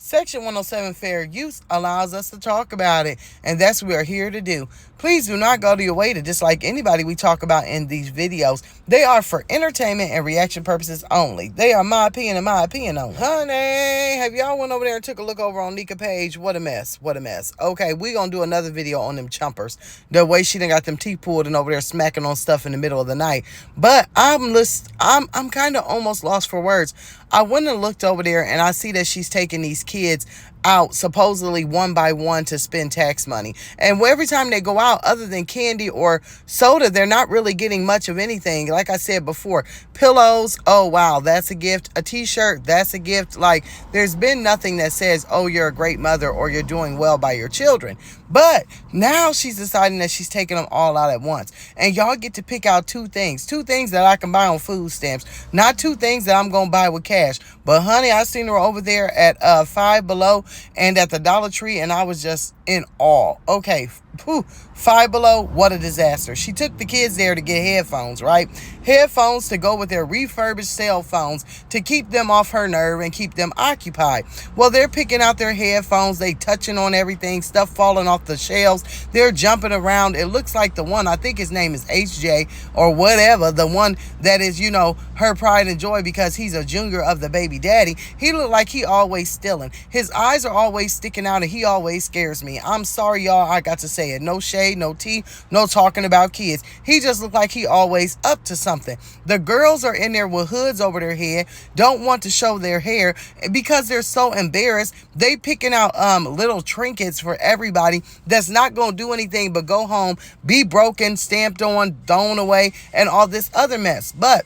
Section 107 fair use allows us to talk about it, and that's what we're here to do. Please do not go to your way to dislike anybody we talk about in these videos. They are for entertainment and reaction purposes only. They are my opinion and my opinion only. Honey, have y'all went over there and took a look over on Nika page? What a mess. What a mess. Okay, we gonna do another video on them chumpers. The way she done got them teeth pulled and over there smacking on stuff in the middle of the night. But I'm kind of almost lost for words. I went and looked over there and I see that she's taking these kids out supposedly one by one to spend tax money. And every time they go out, other than candy or soda, they're not really getting much of anything. Like I said before, pillows, oh wow, that's a gift. A t-shirt, that's a gift. Like, there's been nothing that says, oh, you're a great mother or you're doing well by your children. But now she's deciding that she's taking them all out at once. And y'all get to pick out two things that I can buy on food stamps, not two things that I'm going to buy with cash. But honey, I seen her over there at Five Below and at the Dollar Tree, and I was just in awe. Okay, Five Below, what a disaster. She took the kids there to get headphones, right? Headphones to go with their refurbished cell phones to keep them off her nerve and keep them occupied. Well, they're picking out their headphones. They touching on everything, stuff falling off the shelves. They're jumping around. It looks like the one, I think his name is HJ or whatever, the one that is, her pride and joy because he's a junior of the baby daddy. He look like he always stealing. His eyes are always sticking out and he always scares me. I'm sorry, y'all, I got to say it. No shade, no tea, no talking about kids. He just looked like he always up to something. The girls are in there with hoods over their head, don't want to show their hair because they're so embarrassed. They picking out little trinkets for everybody that's not going to do anything but go home, be broken, stamped on, thrown away, and all this other mess. But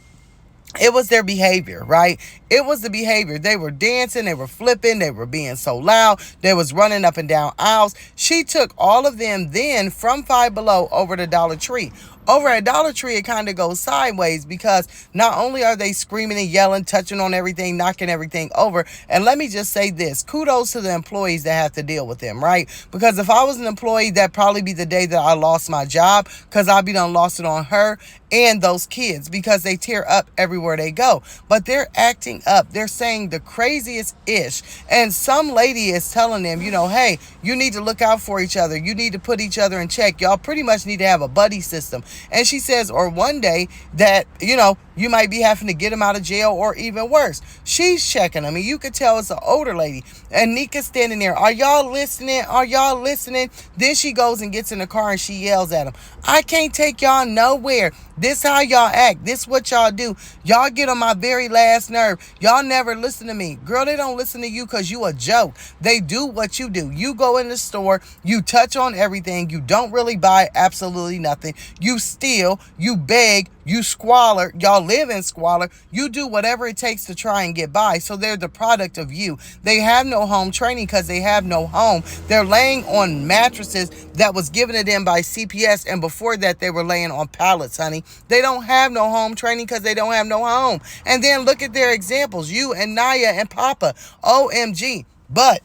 it was their behavior, right? It was the behavior. They were dancing, they were flipping, they were being so loud, they was running up and down aisles. She took all of them then from Five Below over to Dollar Tree. Over at Dollar Tree, it kind of goes sideways because not only are they screaming and yelling, touching on everything, knocking everything over. And let me just say this, kudos to the employees that have to deal with them, right? Because if I was an employee, that'd probably be the day that I lost my job because I'd be done lost it on her and those kids because they tear up everywhere they go. But they're acting up. They're saying the craziest ish. And some lady is telling them, hey, you need to look out for each other. You need to put each other in check. Y'all pretty much need to have a buddy system. And she says, or one day that, you might be having to get them out of jail or even worse. She's checking them. And you could tell it's an older lady. And Nika's standing there. Are y'all listening? Are y'all listening? Then she goes and gets in the car and she yells at them. I can't take y'all nowhere. This how y'all act. This what y'all do. Y'all get on my very last nerve. Y'all never listen to me. Girl, they don't listen to you because you a joke. They do what you do. You go in the store. You touch on everything. You don't really buy absolutely nothing. You steal. You beg. You squalor. Y'all live in squalor. You do whatever it takes to try and get by. So they're the product of you. They have no home training because they have no home. They're laying on mattresses that was given to them by CPS. And before that, they were laying on pallets, honey. They don't have no home training because they don't have no home. And then look at their examples. You and Naya and Papa. OMG. But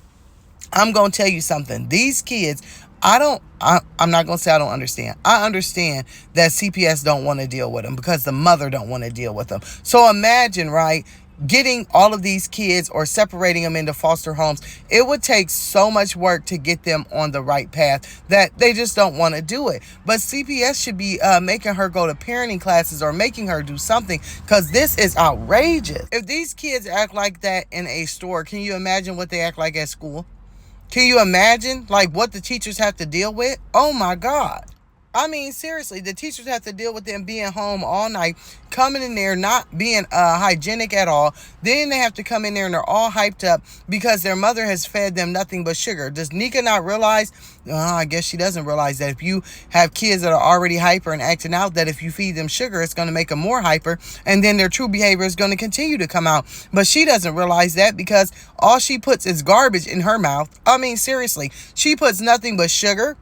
I'm going to tell you something. These kids, I'm not going to say I don't understand. I understand that CPS don't want to deal with them because the mother don't want to deal with them. So imagine, right, getting all of these kids or separating them into foster homes. It would take so much work to get them on the right path that they just don't want to do it. But CPS should be making her go to parenting classes or making her do something because this is outrageous. If these kids act like that in a store, can you imagine what they act like at school? Can you imagine what the teachers have to deal with? Oh my God. I mean, seriously, the teachers have to deal with them being home all night, coming in there, not being hygienic at all. Then they have to come in there and they're all hyped up because their mother has fed them nothing but sugar. Does Nika not realize? I guess she doesn't realize that if you have kids that are already hyper and acting out, that if you feed them sugar, it's going to make them more hyper. And then their true behavior is going to continue to come out. But she doesn't realize that because all she puts is garbage in her mouth. I mean, seriously, she puts nothing but sugar,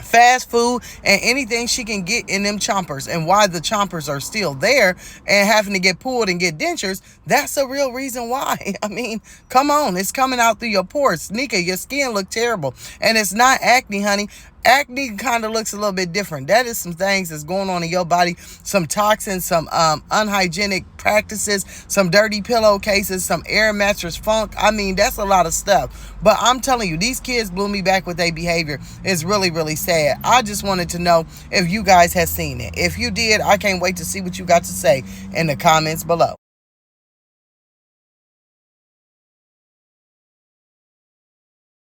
fast food, and anything she can get in them chompers. And why the chompers are still there and having to get pulled and get dentures, that's a real reason why. I mean, come on, it's coming out through your pores. Nika, your skin look terrible. And it's not acne, honey. acne kind of looks a little bit different. That is some things that's going on in your body, some toxins, some unhygienic practices, some dirty pillowcases, some air mattress funk. I mean, that's a lot of stuff. But I'm telling you, these kids blew me back with their behavior. It's really, really sad. I just wanted to know if you guys have seen it. If you did, I can't wait to see what you got to say in the comments below.